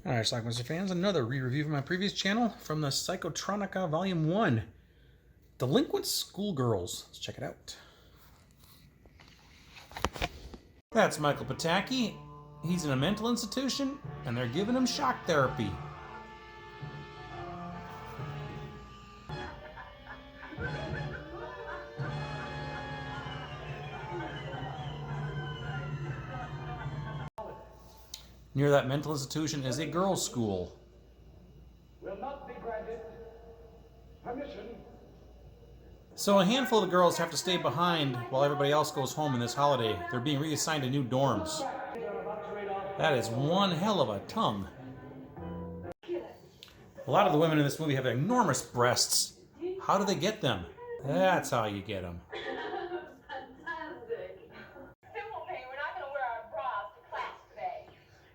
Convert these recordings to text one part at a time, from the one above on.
Alright, Schlockmeister fans, another re-review from my previous channel from the Psychotronica Volume 1. Delinquent Schoolgirls. Let's check it out. That's Michael Pataki. He's in a mental institution, and they're giving him shock therapy. Near that mental institution is a girls' school. Will not be granted permission. So a handful of the girls have to stay behind while everybody else goes home in this holiday. They're being reassigned to new dorms. That is one hell of a tongue. A lot of the women in this movie have enormous breasts. How do they get them? That's how you get them.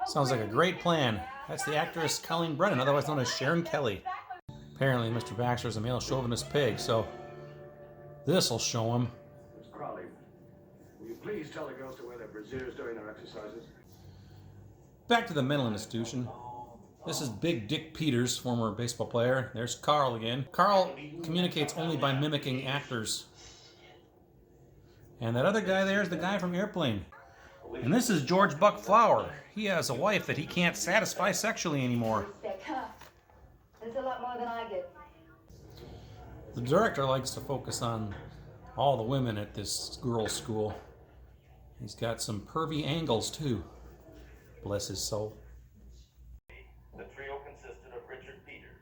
Sounds like a great plan. That's the actress Colleen Brennan, otherwise known as Sharon Kelly. Apparently, Mr. Baxter is a male chauvinist pig, so this'll show him. Miss Crowley, will you please tell the girls to wear their brasiers during their exercises? Back to the mental institution. This is Big Dick Peters, former baseball player. There's Carl again. Carl communicates only by mimicking actors. And that other guy there is the guy from Airplane. And this is George Buck Flower. He has a wife that he can't satisfy sexually anymore. It's a lot more than I get. The director likes to focus on all the women at this girls' school. He's got some pervy angles too. Bless his soul. The trio consisted of Richard Peters,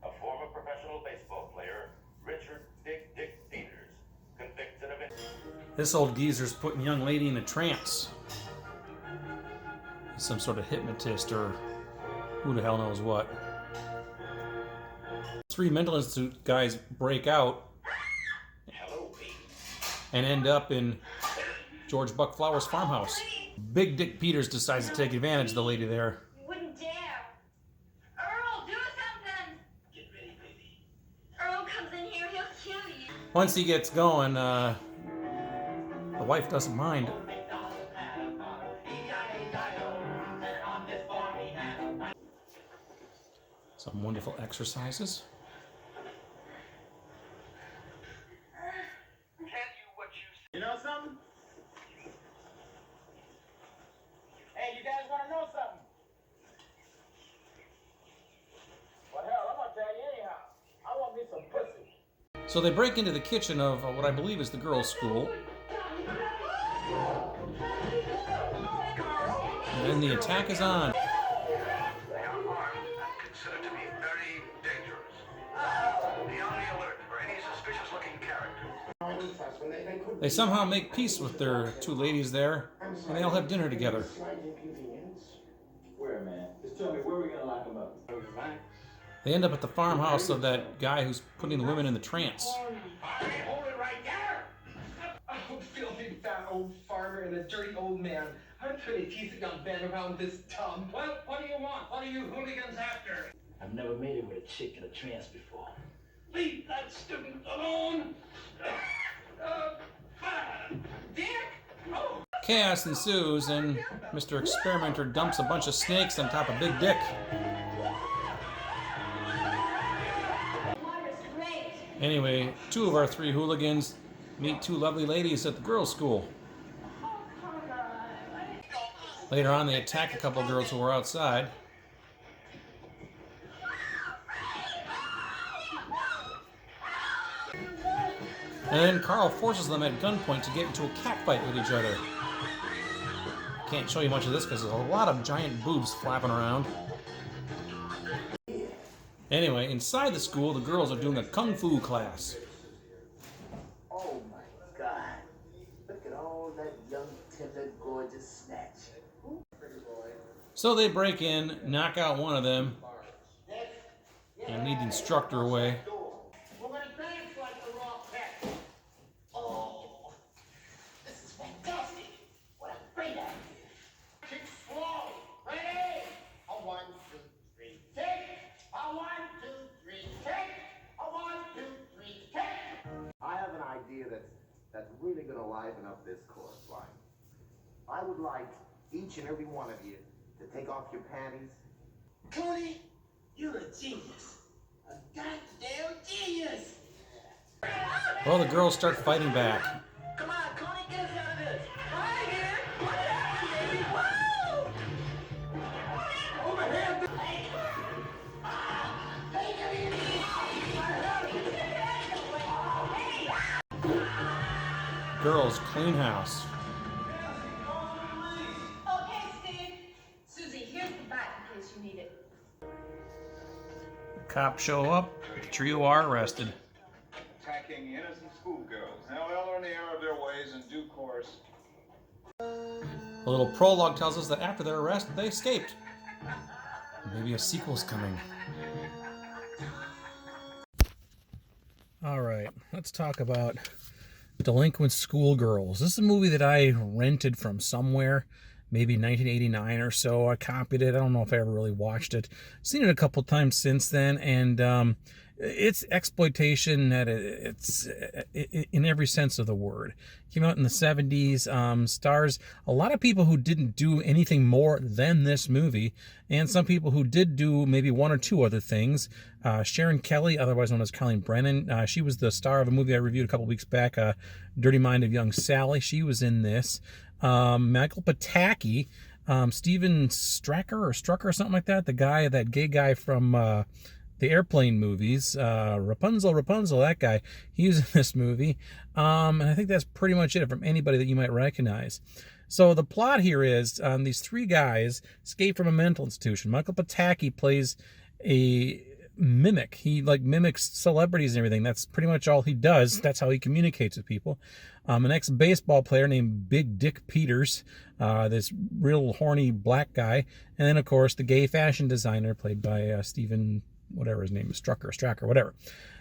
a former professional baseball player, Richard Dick Peters, convicted of it. This old geezer's putting young lady in a trance. He's some sort of hypnotist or who the hell knows what. Three mental institute guys break out and end up in George Buck Flower's farmhouse. Big Dick Peters decides to take advantage of the lady there. You wouldn't dare. Earl, do something. Get ready, baby. Earl comes in here, he'll kill you. Once he gets going, the wife doesn't mind. Some wonderful exercises. You know something? Hey, you guys want to know something? Well, hell, I'm going to tell you anyhow. I want me some pussy. So they break into the kitchen of what I believe is the girls' school. And then the attack is on. They are armed and considered to be very dangerous. Be on the alert for any suspicious-looking characters. They somehow make peace with their two ladies there, and they all have dinner together. Where, man? Just tell me, where are we gonna lock them up? They end up at the farmhouse of that guy who's putting the women in the trance. Hold it right there! Oh, filthy fat old farmer and a dirty old man. I'm trying to tease a young man around this tub. Well, what do you want? What are you hooligans after? I've never made it with a chick in a trance before. Leave that student alone! Dick! Oh! Chaos ensues, and Mr. Experimenter dumps a bunch of snakes on top of Big Dick. Anyway, two of our three hooligans meet two lovely ladies at the girls' school. Later on, they attack a couple of girls who were outside. And then Carl forces them at gunpoint to get into a catfight with each other. Can't show you much of this because there's a lot of giant boobs flapping around. Anyway, inside the school, the girls are doing a kung fu class. Oh my God. Look at all that young, tender, gorgeous snatch. So they break in, knock out one of them, and lead the instructor away. We're gonna dance like the raw pet. Oh, this is fantastic. What a great idea. Kick slow. Ready? A 1, 2, 3, kick. A 1, 2, 3, kick. A 1, 2, 3, kick. I have an idea that's really going to liven up this chorus line. I would like each and every one of you to take off your panties Coney, you're a genius. A goddamn genius. Well, the girls start fighting back. Come on, Coney, get us out of this. Right here. What happened, baby? Woo! Over here. Girls clean house. Okay, Steve. Susie, here's the bat in case you need it. Cops show up. The trio are arrested. Attacking innocent schoolgirls. Now they'll learn the error of their ways in due course. A little prologue tells us that after their arrest, they escaped. Maybe a sequel's coming. All right, let's talk about Delinquent Schoolgirls. This is a movie that I rented from somewhere, maybe 1989 or so. I copied it. I don't know if I ever really watched it. Seen it a couple times since then, and it's exploitation at it's in every sense of the word. Came out in the 70s, stars a lot of people who didn't do anything more than this movie, and some people who did do maybe one or two other things. Sharon Kelly, otherwise known as Colleen Brennan, she was the star of a movie I reviewed a couple weeks back, Dirty Mind of Young Sally. She was in this. Michael Pataki, Steven Strucker or something like that, that gay guy from the Airplane movies, Rapunzel, that guy, he was in this movie. And I think that's pretty much it from anybody that you might recognize. So the plot here is these three guys escape from a mental institution. Michael Pataki plays a mimic. He mimics celebrities and everything. That's pretty much all he does. That's how he communicates with people. An ex-baseball player named Big Dick Peters, this real horny black guy. And then, of course, the gay fashion designer played by Steven, whatever his name is, Stracker, whatever.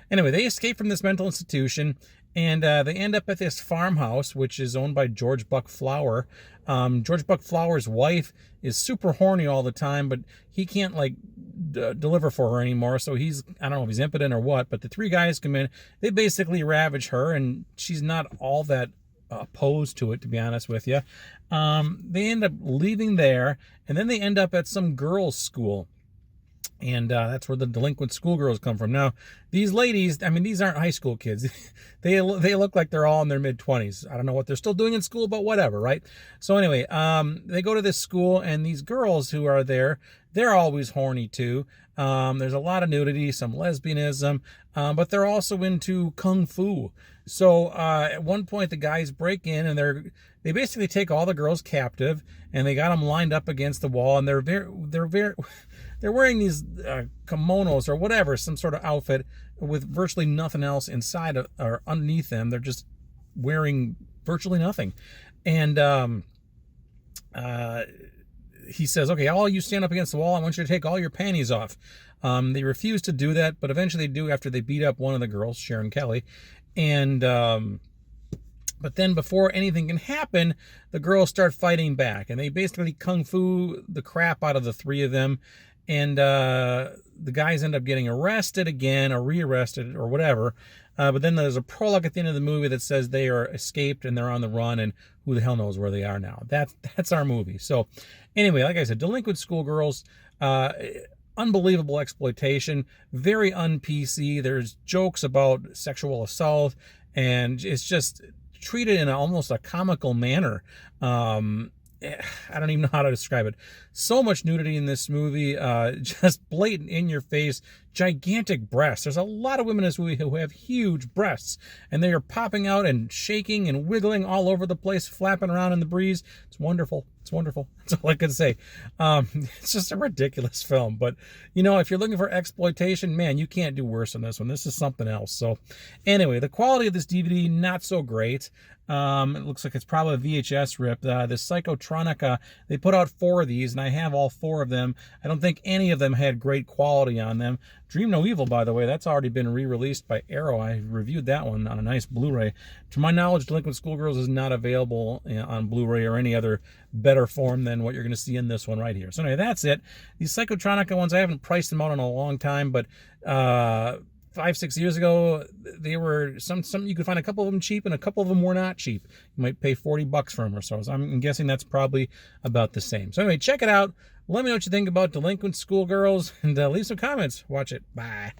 Anyway, they escape from this mental institution, and they end up at this farmhouse, which is owned by George Buck Flower. George Buck Flower's wife is super horny all the time, but he can't, deliver for her anymore, so I don't know if he's impotent or what, but the three guys come in, they basically ravage her, and she's not all that opposed to it, to be honest with you. They end up leaving there, and then they end up at some girls' school. And that's where the delinquent schoolgirls come from. Now, these ladies, I mean, these aren't high school kids. They look like they're all in their mid-20s. I don't know what they're still doing in school, but whatever, right? So anyway, they go to this school, and these girls who are there, they're always horny too. There's a lot of nudity, some lesbianism, but they're also into kung fu. So at one point, the guys break in, and they basically take all the girls captive, and they got them lined up against the wall, and they're wearing these kimonos or whatever, some sort of outfit with virtually nothing else inside or underneath them. They're just wearing virtually nothing. And he says, okay, all you stand up against the wall, I want you to take all your panties off. They refuse to do that, but eventually they do after they beat up one of the girls, Sharon Kelly. And but then before anything can happen, the girls start fighting back, and they basically kung fu the crap out of the three of them. And the guys end up getting arrested again, or rearrested, or whatever. But then there's a prologue at the end of the movie that says they are escaped and they're on the run, and who the hell knows where they are now. That's our movie. So anyway, like I said, Delinquent Schoolgirls, unbelievable exploitation, very un-PC. There's jokes about sexual assault, and it's just treated in almost a comical manner. I don't even know how to describe it. So much nudity in this movie, just blatant, in your face, gigantic breasts. There's a lot of women in this movie who have huge breasts, and they are popping out and shaking and wiggling all over the place, flapping around in the breeze. It's wonderful. It's wonderful. That's all I can say. It's just a ridiculous film. But, if you're looking for exploitation, man, you can't do worse than this one. This is something else. So anyway, the quality of this DVD, not so great. It looks like it's probably a VHS rip. The Psychotronica, they put out 4 of these, and I have all 4 of them. I don't think any of them had great quality on them. Dream No Evil, by the way, that's already been re-released by Arrow. I reviewed that one on a nice Blu-ray. To my knowledge, Delinquent Schoolgirls is not available on Blu-ray or any other better form than what you're going to see in this one right here. So anyway, that's it. These Psychotronica ones, I haven't priced them out in a long time, but 5-6 years ago, they were some you could find a couple of them cheap, and a couple of them were not cheap. You might pay $40 for them or so. So I'm guessing that's probably about the same. So anyway, check it out. Let me know what you think about Delinquent Schoolgirls, and leave some comments. Watch it. Bye.